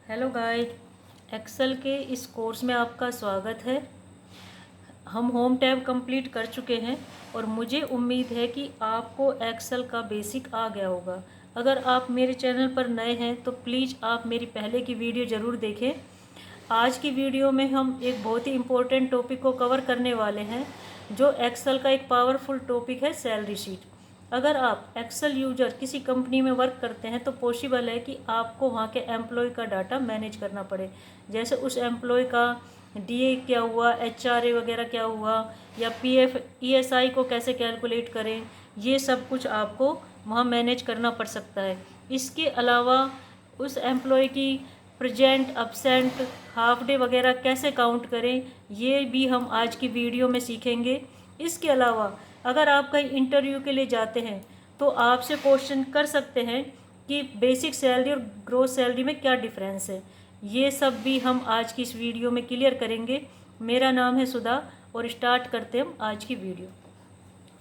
Hello guys, Excel के इस course में आपका स्वागत है। हम होम टैब कंप्लीट कर चुके हैं और मुझे उम्मीद है कि आपको एक्सेल का बेसिक आ गया होगा। अगर आप मेरे चैनल पर नए हैं तो प्लीज़ आप मेरी पहले की वीडियो ज़रूर देखें। आज की वीडियो में हम एक बहुत ही इम्पोर्टेंट टॉपिक को कवर करने वाले हैं, जो एक्सेल का एक पावरफुल टॉपिक है, सैलरी शीट। अगर आप एक्सेल यूजर किसी कंपनी में वर्क करते हैं तो पॉसिबल है कि आपको वहाँ के एम्प्लॉय का डाटा मैनेज करना पड़े, जैसे उस एम्प्लॉय का डीए क्या हुआ, एचआरए वगैरह क्या हुआ, या पीएफ ईएसआई को कैसे कैलकुलेट करें, ये सब कुछ आपको वहाँ मैनेज करना पड़ सकता है। इसके अलावा उस एम्प्लॉय की प्रेजेंट, अपसेंट, हाफ डे वगैरह कैसे काउंट करें, ये भी हम आज की वीडियो में सीखेंगे। इसके अलावा अगर आप कहीं इंटरव्यू के लिए जाते हैं तो आपसे क्वेश्चन कर सकते हैं कि बेसिक सैलरी और ग्रोस सैलरी में क्या डिफरेंस है। ये सब भी हम आज की इस वीडियो में क्लियर करेंगे। मेरा नाम है सुधा और स्टार्ट करते हैं हम आज की वीडियो।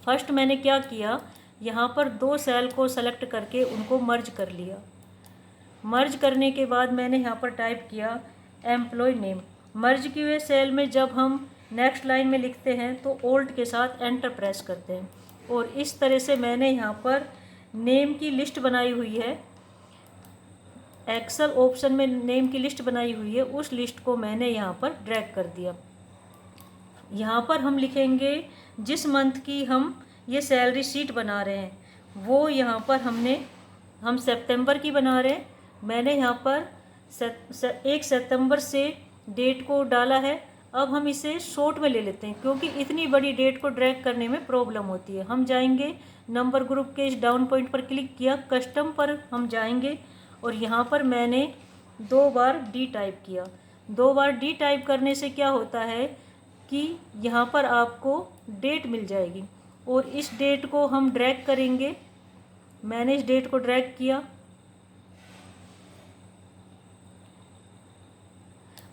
फर्स्ट मैंने क्या किया, यहाँ पर दो सेल को सेलेक्ट करके उनको मर्ज कर लिया। मर्ज करने के बाद मैंने यहाँ पर टाइप किया एम्प्लॉय नेम। मर्ज किए हुए सेल में जब हम नेक्स्ट लाइन में लिखते हैं तो ओल्ट के साथ एंटर प्रेस करते हैं, और इस तरह से मैंने यहाँ पर नेम की लिस्ट बनाई हुई है। एक्सेल ऑप्शन में नेम की लिस्ट बनाई हुई है, उस लिस्ट को मैंने यहाँ पर ड्रैग कर दिया। यहाँ पर हम लिखेंगे जिस मंथ की हम ये सैलरी शीट बना रहे हैं, वो यहाँ पर हम सितंबर की बना रहे हैं। मैंने यहाँ पर 1 सितंबर से डेट को डाला है। अब हम इसे शॉर्ट में ले लेते हैं, क्योंकि इतनी बड़ी डेट को ड्रैग करने में प्रॉब्लम होती है। हम जाएंगे नंबर ग्रुप के इस डाउन पॉइंट पर क्लिक किया, कस्टम पर हम जाएंगे और यहाँ पर मैंने 2 बार डी टाइप किया। 2 बार डी टाइप करने से क्या होता है कि यहाँ पर आपको डेट मिल जाएगी, और इस डेट को हम ड्रैग करेंगे। मैंने इस डेट को ड्रैग किया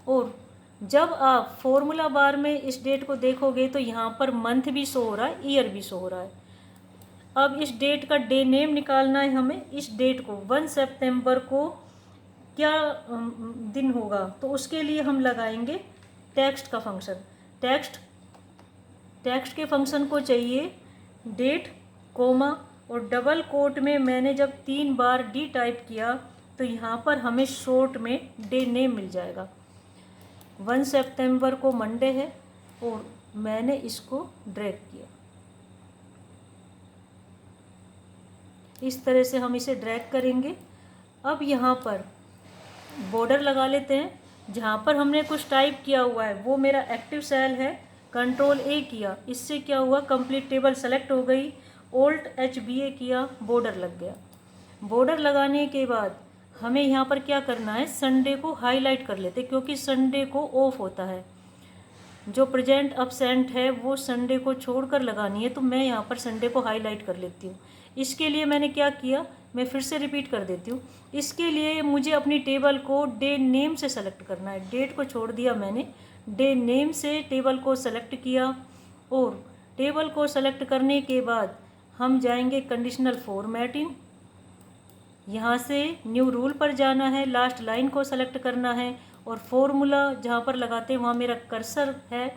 और जब आप फॉर्मूला बार में इस डेट को देखोगे तो यहाँ पर मंथ भी शो हो रहा है, ईयर भी शो हो रहा है। अब इस डेट का डे नेम निकालना है हमें। इस डेट को 1 सितंबर को क्या दिन होगा, तो उसके लिए हम लगाएंगे टेक्स्ट का फंक्शन। टेक्स्ट के फंक्शन को चाहिए डेट, कोमा, और डबल कोट में मैंने जब 3 बार डी टाइप किया तो यहाँ पर हमें शॉर्ट में डे नेम मिल जाएगा। 1 सितंबर को मंडे है और मैंने इसको ड्रैग किया। इस तरह से हम इसे ड्रैग करेंगे। अब यहाँ पर बॉर्डर लगा लेते हैं। जहाँ पर हमने कुछ टाइप किया हुआ है वो मेरा एक्टिव सेल है। कंट्रोल ए किया, इससे क्या हुआ, कंप्लीट टेबल सेलेक्ट हो गई। ओल्ट HBA किया, बॉर्डर लग गया। बॉर्डर लगाने के बाद हमें यहाँ पर क्या करना है, संडे को हाईलाइट कर लेते, क्योंकि संडे को ऑफ होता है। जो प्रेजेंट अपसेंट है वो संडे को छोड़कर लगानी है, तो मैं यहाँ पर संडे को हाईलाइट कर लेती हूँ। इसके लिए मैंने क्या किया, मैं फिर से रिपीट कर देती हूँ। इसके लिए मुझे अपनी टेबल को डे नेम से सेलेक्ट करना है। डेट को छोड़ दिया मैंने, डे नेम से टेबल को सेलेक्ट किया, और टेबल को सेलेक्ट करने के बाद हम जाएंगे कंडीशनल फॉर्मेटिंग। यहाँ से न्यू रूल पर जाना है, लास्ट लाइन को सेलेक्ट करना है, और फॉर्मूला जहाँ पर लगाते हैं वहाँ मेरा कर्सर है।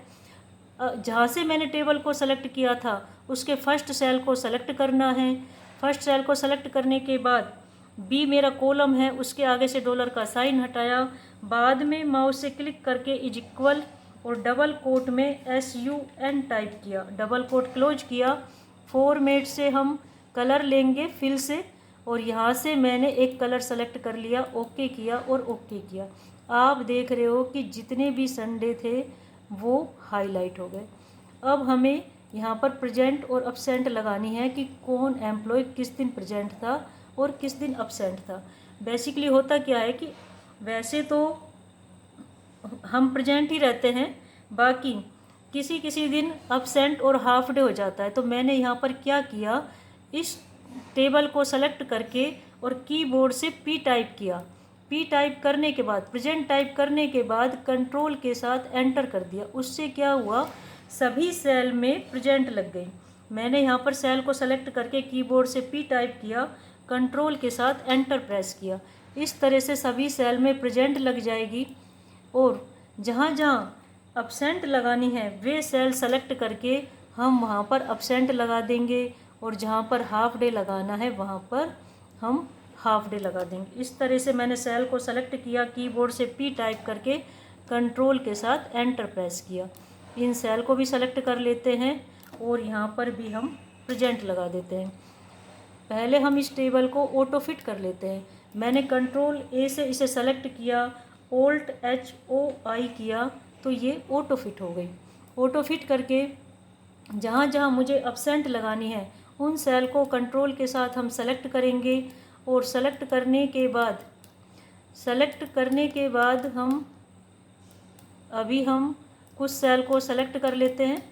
जहाँ से मैंने टेबल को सेलेक्ट किया था उसके फर्स्ट सेल को सेलेक्ट करना है। फर्स्ट सेल को सेलेक्ट करने के बाद बी मेरा कॉलम है, उसके आगे से डॉलर का साइन हटाया। बाद में माउस से क्लिक करके इज इक्वल और डबल कोट में SUN टाइप किया, डबल कोट क्लोज किया। फॉर्मेट से हम कलर लेंगे फिल से, और यहाँ से मैंने एक कलर सेलेक्ट कर लिया, ओके किया और ओके किया। आप देख रहे हो कि जितने भी संडे थे वो हाईलाइट हो गए। अब हमें यहाँ पर प्रेजेंट और अपसेंट लगानी है कि कौन एम्प्लॉय किस दिन प्रेजेंट था और किस दिन अपसेंट था। बेसिकली होता क्या है कि वैसे तो हम प्रेजेंट ही रहते हैं, बाकी किसी किसी दिन अपसेंट और हाफ डे हो जाता है। तो मैंने यहाँ पर क्या किया, इस टेबल को सेलेक्ट करके और कीबोर्ड से P टाइप किया। P टाइप करने के बाद, प्रेजेंट टाइप करने के बाद कंट्रोल के साथ एंटर कर दिया। उससे क्या हुआ, सभी सेल में प्रेजेंट लग गई। मैंने यहाँ पर सेल को सेलेक्ट करके कीबोर्ड से P टाइप किया, कंट्रोल के साथ एंटर प्रेस किया। इस तरह से सभी सेल में प्रेजेंट लग जाएगी और जहाँ जहाँ अपसेंट लगानी है वे सेल सेलेक्ट करके हम वहाँ पर अपसेंट लगा देंगे और जहाँ पर हाफ डे लगाना है वहाँ पर हम हाफ डे लगा देंगे। इस तरह से मैंने सेल को सेलेक्ट किया, कीबोर्ड से P टाइप करके कंट्रोल के साथ एंटर प्रेस किया। इन सेल को भी सेलेक्ट कर लेते हैं और यहाँ पर भी हम प्रेजेंट लगा देते हैं। पहले हम इस टेबल को ऑटो फिट कर लेते हैं। मैंने कंट्रोल A से इसे सेलेक्ट किया, Alt HOI किया तो ये ऑटो फिट हो गई। ऑटो फिट करके जहाँ जहाँ मुझे अपसेंट लगानी है उन सेल को कंट्रोल के साथ हम सेलेक्ट करेंगे और सेलेक्ट करने के बाद हम कुछ सेल को सेलेक्ट कर लेते हैं।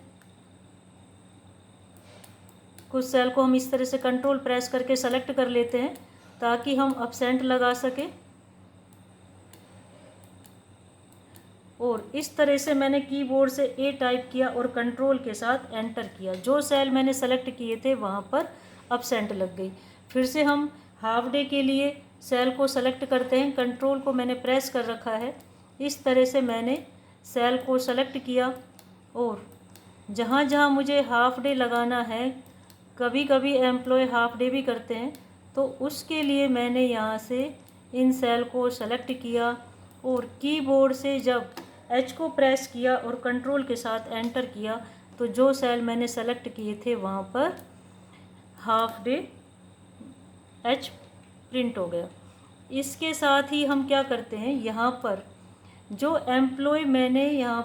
कुछ सेल को हम इस तरह से कंट्रोल प्रेस करके सेलेक्ट कर लेते हैं ताकि हम अपसेंट लगा सकें। और इस तरह से मैंने कीबोर्ड से A टाइप किया और कंट्रोल के साथ एंटर किया। जो सेल मैंने सेलेक्ट किए थे वहाँ पर अपसेंट लग गई। फिर से हम हाफ डे के लिए सेल को सेलेक्ट करते हैं। कंट्रोल को मैंने प्रेस कर रखा है। इस तरह से मैंने सेल को सेलेक्ट किया और जहाँ जहाँ मुझे हाफ डे लगाना है, कभी कभी एम्प्लॉय हाफ डे भी करते हैं, तो उसके लिए मैंने यहाँ से इन सेल को सेलेक्ट किया और कीबोर्ड से जब H को प्रेस किया और कंट्रोल के साथ एंटर किया तो जो सेल मैंने सेलेक्ट किए थे वहाँ पर हाफ डे H प्रिंट हो गया। इसके साथ ही हम क्या करते हैं, यहाँ पर जो एम्प्लॉय मैंने यहाँ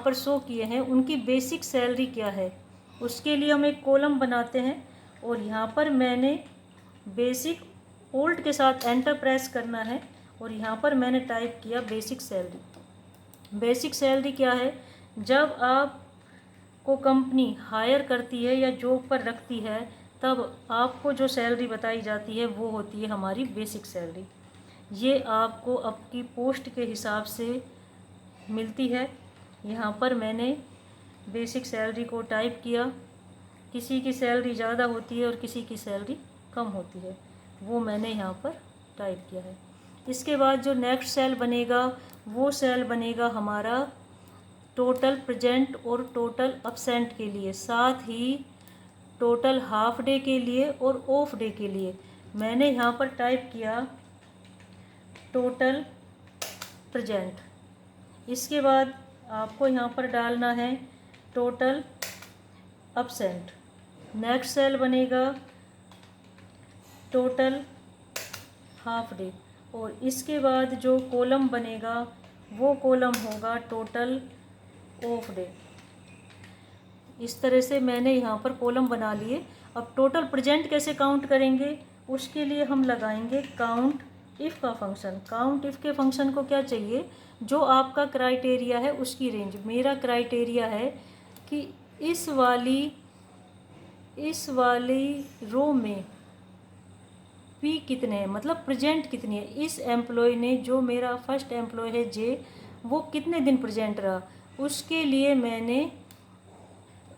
पर शो किए हैं उनकी बेसिक सैलरी क्या है, उसके लिए हम एक कॉलम बनाते हैं और यहाँ पर मैंने बेसिक ओल्ड के साथ एंटर प्रेस करना है और यहाँ पर मैंने टाइप किया बेसिक सैलरी। बेसिक सैलरी क्या है, जब आपको कंपनी हायर करती है या जॉब पर रखती है तब आपको जो सैलरी बताई जाती है वो होती है हमारी बेसिक सैलरी। ये आपको आपकी पोस्ट के हिसाब से मिलती है। यहाँ पर मैंने बेसिक सैलरी को टाइप किया। किसी की सैलरी ज़्यादा होती है और किसी की सैलरी कम होती है, वो मैंने यहाँ पर टाइप किया है। इसके बाद जो नेक्स्ट सेल बनेगा वो सेल बनेगा हमारा टोटल प्रेजेंट और टोटल अपसेंट के लिए, साथ ही टोटल हाफ डे के लिए और ऑफ डे के लिए। मैंने यहाँ पर टाइप किया टोटल प्रेजेंट। इसके बाद आपको यहाँ पर डालना है टोटल अपसेंट। नेक्स्ट सेल बनेगा टोटल हाफ डे और इसके बाद जो कॉलम बनेगा वो कॉलम होगा टोटल ऑफ डे। इस तरह से मैंने यहाँ पर कॉलम बना लिए। अब टोटल प्रेजेंट कैसे काउंट करेंगे, उसके लिए हम लगाएंगे काउंट इफ़ का फंक्शन। काउंट इफ़ के फंक्शन को क्या चाहिए, जो आपका क्राइटेरिया है उसकी रेंज। मेरा क्राइटेरिया है कि इस वाली रो में P कितने हैं, मतलब प्रेजेंट कितनी है। इस एम्प्लॉय ने, जो मेरा फर्स्ट एम्प्लॉय है J, वो कितने दिन प्रेजेंट रहा, उसके लिए मैंने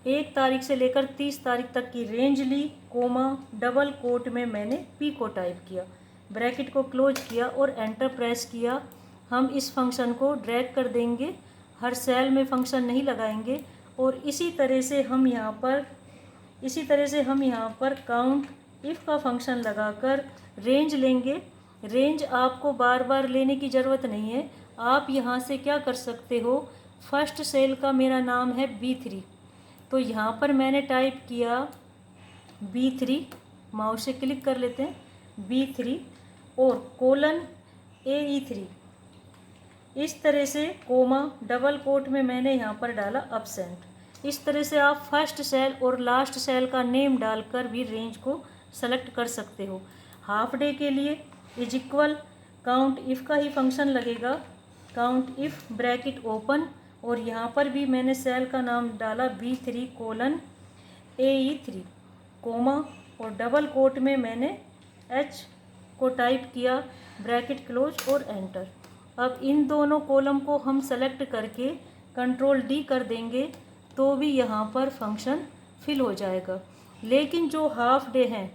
1 तारीख से लेकर 30 तारीख तक की रेंज ली, कोमा डबल कोट में मैंने P को टाइप किया, ब्रैकेट को क्लोज किया और एंटर प्रेस किया। हम इस फंक्शन को ड्रैग कर देंगे, हर सेल में फंक्शन नहीं लगाएंगे। और इसी तरह से हम यहाँ पर काउंट इफ़ का फंक्शन लगाकर रेंज लेंगे। रेंज आपको बार बार लेने की ज़रूरत नहीं है। आप यहाँ से क्या कर सकते हो, फर्स्ट सेल का मेरा नाम है B3, तो यहाँ पर मैंने टाइप किया B3, माउस से क्लिक कर लेते हैं B3 और कोलन AE3। इस तरह से कोमा डबल कोट में मैंने यहाँ पर डाला अपसेंट। इस तरह से आप फर्स्ट सेल और लास्ट सेल का नेम डालकर भी रेंज को सेलेक्ट कर सकते हो। हाफ डे के लिए इज इक्वल काउंट इफ़ का ही फंक्शन लगेगा, काउंट इफ़ ब्रैकेट ओपन और यहाँ पर भी मैंने सेल का नाम डाला B3 कोलन AE3 कोमा और डबल कोट में मैंने H को टाइप किया, ब्रैकेट क्लोज और एंटर। अब इन दोनों कॉलम को हम सेलेक्ट करके कंट्रोल D कर देंगे तो भी यहाँ पर फंक्शन फिल हो जाएगा। लेकिन जो हाफ डे हैं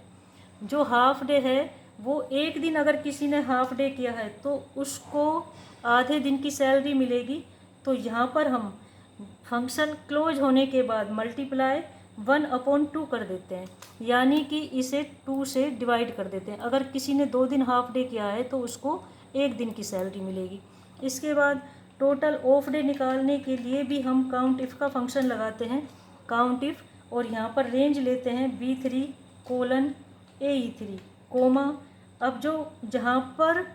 जो हाफ डे है वो एक दिन अगर किसी ने हाफ डे किया है तो उसको आधे दिन की सैलरी मिलेगी। तो यहाँ पर हम फंक्शन क्लोज होने के बाद मल्टीप्लाई 1/2 कर देते हैं, यानी कि इसे 2 से डिवाइड कर देते हैं। अगर किसी ने 2 दिन हाफ डे किया है तो उसको एक दिन की सैलरी मिलेगी। इसके बाद टोटल ऑफ डे निकालने के लिए भी हम काउंट इफ़ का फंक्शन लगाते हैं, काउंट इफ़, और यहाँ पर रेंज लेते हैं B3:AE3, कोमा। अब जो जहाँ पर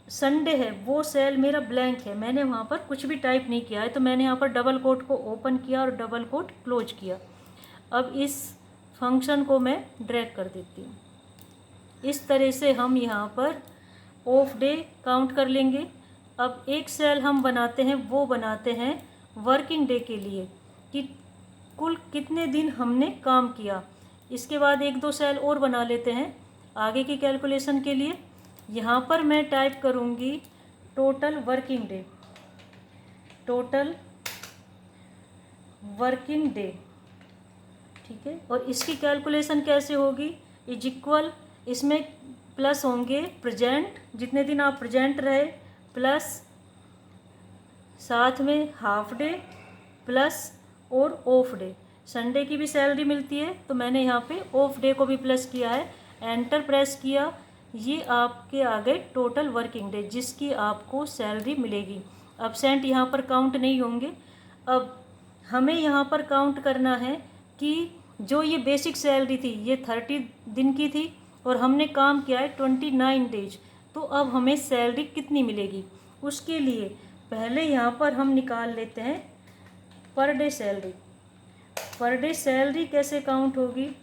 संडे है वो सेल मेरा ब्लैंक है, मैंने वहाँ पर कुछ भी टाइप नहीं किया है, तो मैंने यहाँ पर डबल कोट को ओपन किया और डबल कोट क्लोज किया। अब इस फंक्शन को मैं ड्रैग कर देती हूँ। इस तरह से हम यहाँ पर ऑफ डे काउंट कर लेंगे। अब एक सेल हम बनाते हैं, वो बनाते हैं वर्किंग डे के लिए कि कुल कितने दिन हमने काम किया। इसके बाद 1-2 सेल और बना लेते हैं आगे की कैलकुलेशन के लिए। यहाँ पर मैं टाइप करूँगी total working day, total working day, ठीक है। और इसकी कैलकुलेशन कैसे होगी, इज इक्वल, इसमें प्लस होंगे प्रेजेंट, जितने दिन आप प्रेजेंट रहे, प्लस साथ में हाफ डे, प्लस और ऑफ डे। संडे की भी सैलरी मिलती है तो मैंने यहाँ पे ऑफ डे को भी प्लस किया है, एंटर प्रेस किया। ये आपके आ गए टोटल वर्किंग डे जिसकी आपको सैलरी मिलेगी। अब्सेंट यहाँ पर काउंट नहीं होंगे। अब हमें यहाँ पर काउंट करना है कि जो ये बेसिक सैलरी थी ये 30 दिन की थी और हमने काम किया है 29 डेज, तो अब हमें सैलरी कितनी मिलेगी। उसके लिए पहले यहाँ पर हम निकाल लेते हैं per day salary. Per day salary कैसे काउंट होगी,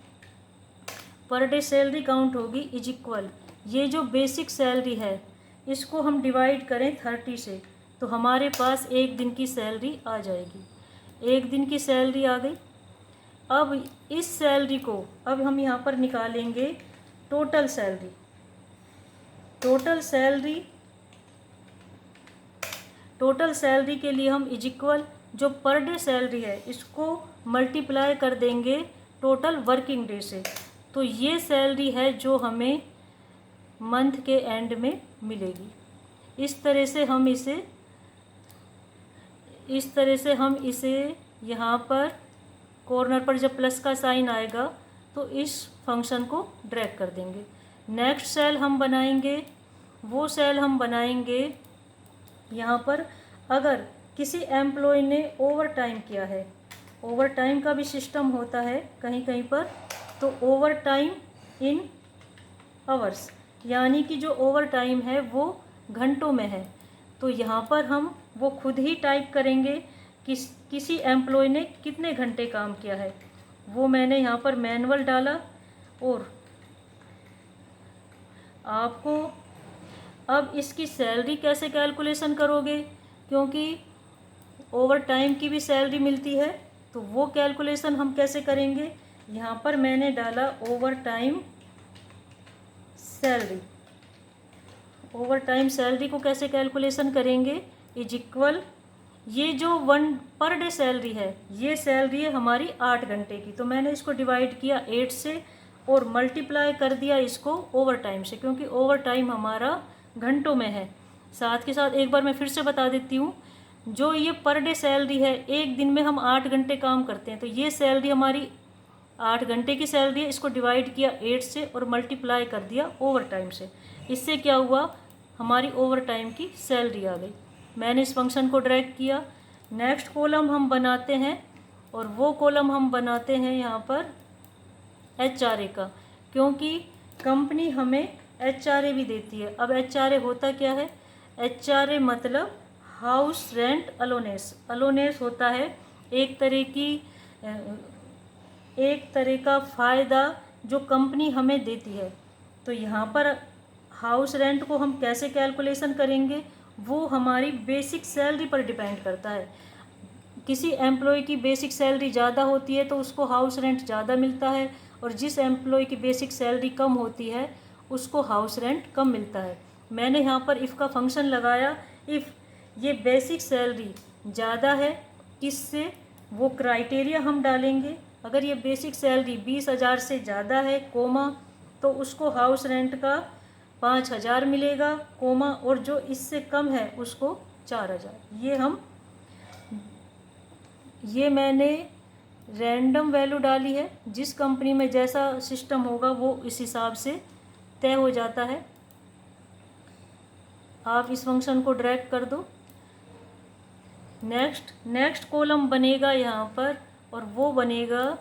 पर डे सैलरी काउंट होगी इज इक्वल, ये जो बेसिक सैलरी है इसको हम डिवाइड करें 30 से तो हमारे पास एक दिन की सैलरी आ जाएगी। एक दिन की सैलरी आ गई। अब इस सैलरी को अब हम यहाँ पर निकालेंगे टोटल सैलरी। टोटल सैलरी के लिए हम इज इक्वल जो पर डे सैलरी है इसको मल्टीप्लाई कर देंगे टोटल वर्किंग डे से। तो ये सैलरी है जो हमें मंथ के एंड में मिलेगी। इस तरह से हम इसे यहाँ पर कॉर्नर पर जब प्लस का साइन आएगा तो इस फंक्शन को ड्रैग कर देंगे। नेक्स्ट सेल हम बनाएंगे, वो सेल हम बनाएंगे यहाँ पर अगर किसी एम्प्लॉय ने ओवर टाइम किया है। ओवर टाइम का भी सिस्टम होता है कहीं कहीं पर, तो ओवर टाइम इन आवर्स, यानी कि जो ओवर टाइम है वो घंटों में है। तो यहाँ पर हम वो खुद ही टाइप करेंगे किसी एम्प्लॉय ने कितने घंटे काम किया है। वो मैंने यहाँ पर मैनुअल डाला। और आपको अब इसकी सैलरी कैसे कैलकुलेशन करोगे, क्योंकि ओवर टाइम की भी सैलरी मिलती है, तो वो कैलकुलेशन हम कैसे करेंगे। यहाँ पर मैंने डाला over time salary. Over time salary को कैसे कैलकुलेशन करेंगे, इज इक्वल, ये जो 1 पर डे सैलरी है ये सैलरी है हमारी 8 घंटे की, तो मैंने इसको डिवाइड किया 8 से और मल्टीप्लाई कर दिया इसको ओवर टाइम से, क्योंकि ओवर टाइम हमारा घंटों में है। साथ के साथ एक बार मैं फिर से बता देती हूँ, जो ये पर डे सैलरी है एक दिन में हम 8 घंटे काम करते हैं, तो ये सैलरी हमारी 8 घंटे की सैलरी है। इसको डिवाइड किया 8 से और मल्टीप्लाई कर दिया ओवर टाइम से। इससे क्या हुआ, हमारी ओवर टाइम की सैलरी आ गई। मैंने इस फंक्शन को ड्रैग किया। नेक्स्ट कॉलम हम बनाते हैं और वो कॉलम हम बनाते हैं यहाँ पर HRA का, क्योंकि कंपनी हमें HRA भी देती है। अब HRA होता क्या है, HRA मतलब हाउस रेंट अलोनेस। अलोनेस होता है एक तरह का फ़ायदा जो कंपनी हमें देती है। तो यहाँ पर हाउस रेंट को हम कैसे कैलकुलेशन करेंगे, वो हमारी बेसिक सैलरी पर डिपेंड करता है। किसी एम्प्लॉय की बेसिक सैलरी ज़्यादा होती है तो उसको हाउस रेंट ज़्यादा मिलता है, और जिस एम्प्लॉय की बेसिक सैलरी कम होती है उसको हाउस रेंट कम मिलता है। मैंने यहाँ पर इफ़ का फंक्शन लगाया। इफ़ ये बेसिक सैलरी ज़्यादा है किससे, वो क्राइटेरिया हम डालेंगे। अगर ये बेसिक सैलरी 20,000 से ज़्यादा है, कोमा, तो उसको हाउस रेंट का 5,000 मिलेगा, कोमा, और जो इससे कम है उसको 4,000। ये मैंने रैंडम वैल्यू डाली है। जिस कंपनी में जैसा सिस्टम होगा वो इस हिसाब से तय हो जाता है। आप इस फंक्शन को ड्रैग कर दो। नेक्स्ट कॉलम बनेगा यहाँ पर, और वो बनेगा,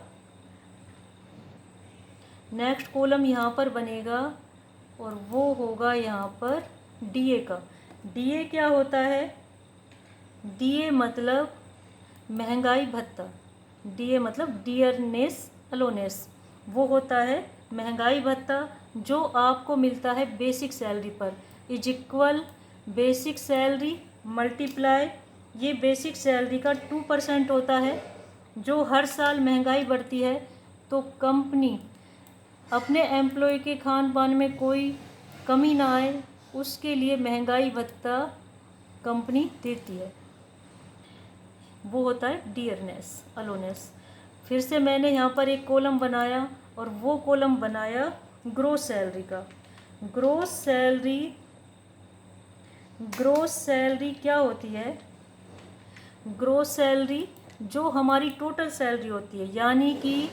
नेक्स्ट कॉलम यहाँ पर बनेगा और वो होगा यहाँ पर डीए का। डीए क्या होता है? डीए मतलब महंगाई भत्ता। डीए मतलब डियरनेस अलोनेस, वो होता है महंगाई भत्ता जो आपको मिलता है बेसिक सैलरी पर, is equal basic salary multiply, ये बेसिक सैलरी का 2% होता है। जो हर साल महंगाई बढ़ती है तो कंपनी अपने एम्प्लॉय के खान पान में कोई कमी ना आए, उसके लिए महंगाई भत्ता कंपनी देती है, वो होता है डियरनेस अलोनेस। फिर से मैंने यहाँ पर एक कॉलम बनाया और वो कॉलम बनाया ग्रोस सैलरी का। ग्रोस सैलरी क्या होती है? ग्रोस सैलरी जो हमारी टोटल सैलरी होती है, यानी कि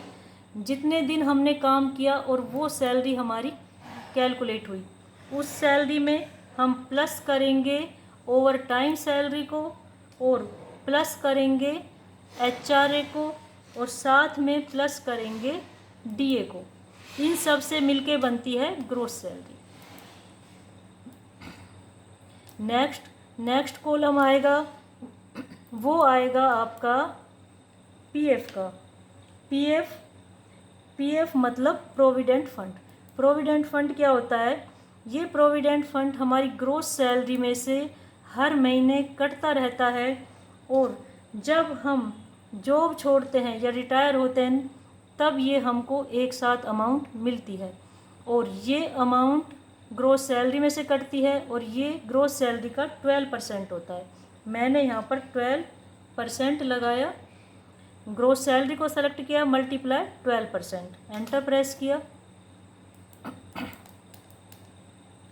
जितने दिन हमने काम किया और वो सैलरी हमारी कैलकुलेट हुई, उस सैलरी में हम प्लस करेंगे ओवर टाइम सैलरी को और प्लस करेंगे एचआरए को और साथ में प्लस करेंगे डीए को। इन सब से मिलके बनती है ग्रोस सैलरी। नेक्स्ट कॉलम आएगा, वो आएगा आपका पीएफ का। पीएफ मतलब प्रोविडेंट फंड। प्रोविडेंट फंड क्या होता है? ये प्रोविडेंट फंड हमारी ग्रोस सैलरी में से हर महीने कटता रहता है, और जब हम जॉब छोड़ते हैं या रिटायर होते हैं तब ये हमको एक साथ अमाउंट मिलती है, और ये अमाउंट ग्रोस सैलरी में से कटती है, और ये ग्रोस सैलरी का 12% होता है। मैंने यहाँ पर 12% लगाया, ग्रोस सैलरी को सेलेक्ट किया, मल्टीप्लाई 12%, एंटर प्रेस किया।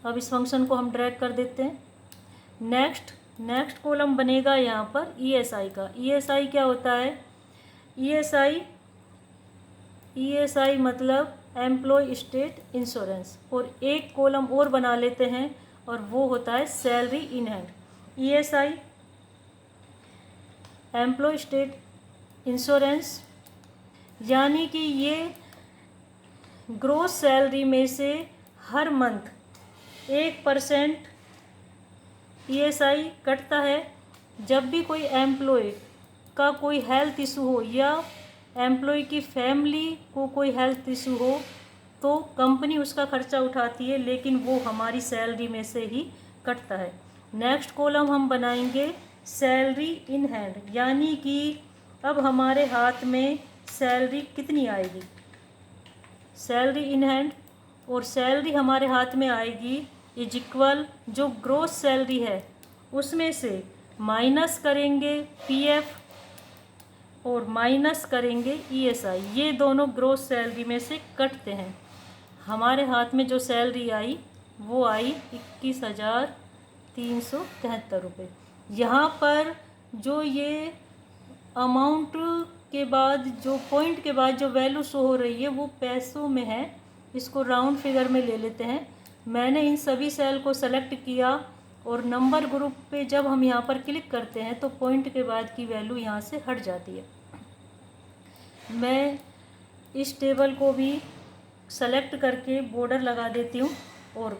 अब इस फंक्शन को हम ड्रैग कर देते हैं। नेक्स्ट कॉलम बनेगा यहाँ पर ईएसआई का। ईएसआई क्या होता है? ईएसआई मतलब एम्प्लॉय स्टेट इंश्योरेंस, और एक कॉलम और बना लेते हैं और वो होता है salary in hand. ESI employ state insurance, यानी कि ये ग्रोस सैलरी में से हर मंथ 1% ईएसआई कटता है। जब भी कोई एम्प्लॉय का कोई हेल्थ इशू हो या एम्प्लॉय की फैमिली को कोई हेल्थ इशू हो तो कंपनी उसका खर्चा उठाती है, लेकिन वो हमारी सैलरी में से ही कटता है। नेक्स्ट कॉलम हम बनाएंगे सैलरी इन हैंड, यानी कि अब हमारे हाथ में सैलरी कितनी आएगी, सैलरी इन हैंड, और सैलरी हमारे हाथ में आएगी इज इक्वल जो ग्रोस सैलरी है उसमें से माइनस करेंगे पीएफ और माइनस करेंगे ईएसआई। ये दोनों ग्रोस सैलरी में से कटते हैं। हमारे हाथ में जो सैलरी आई वो आई 21,373 रुपये। यहाँ पर जो ये अमाउंट के बाद जो पॉइंट के बाद जो वैल्यू शो हो रही है वो पैसों में है, इसको राउंड फिगर में ले लेते हैं। मैंने इन सभी सेल को सेलेक्ट किया और नंबर ग्रुप पे जब हम यहाँ पर क्लिक करते हैं तो पॉइंट के बाद की वैल्यू यहाँ से हट जाती है। मैं इस टेबल को भी सेलेक्ट करके बॉर्डर लगा देती हूँ और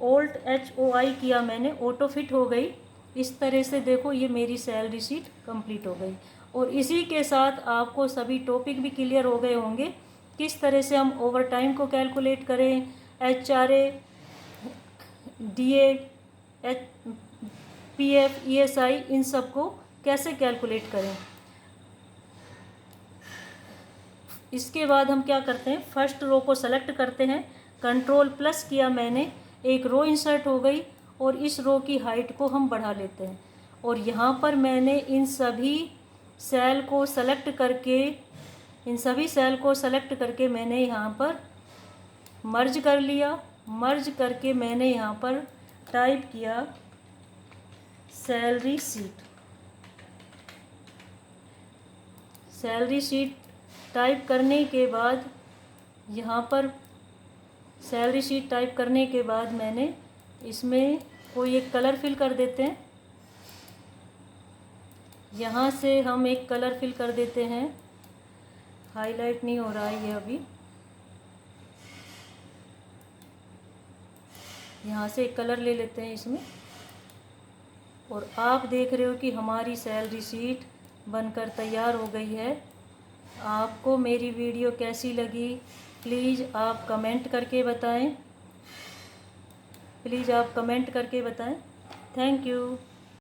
Alt HOI किया मैंने, ऑटो फिट हो गई। इस तरह से देखो ये मेरी सैलरी शीट कंप्लीट हो गई। और इसी के साथ आपको सभी टॉपिक भी क्लियर हो गए होंगे, किस तरह से हम ओवर टाइम को कैलकुलेट करें, HRA, DA, PF, ESI, इन सब को कैसे कैलकुलेट करें। इसके बाद हम क्या करते हैं, फर्स्ट रो को सेलेक्ट करते हैं, कंट्रोल प्लस किया मैंने, एक रो इंसर्ट हो गई और इस रो की हाइट को हम बढ़ा लेते हैं। और यहाँ पर मैंने इन सभी सेल को सेलेक्ट करके मैंने यहाँ पर मर्ज कर लिया। मर्ज करके मैंने यहाँ पर टाइप किया salary sheet. Salary sheet type करने के बाद यहाँ पर सैलरी शीट टाइप करने के बाद मैंने इसमें कोई एक कलर फिल कर देते हैं। यहाँ से हम एक कलर फिल कर देते हैं। हाईलाइट नहीं हो रहा है ये अभी। यहाँ से एक कलर ले लेते हैं इसमें। और आप देख रहे हो कि हमारी सैलरी शीट बनकर तैयार हो गई है। आपको मेरी वीडियो कैसी लगी प्लीज़ आप कमेंट करके बताएं। Thank you.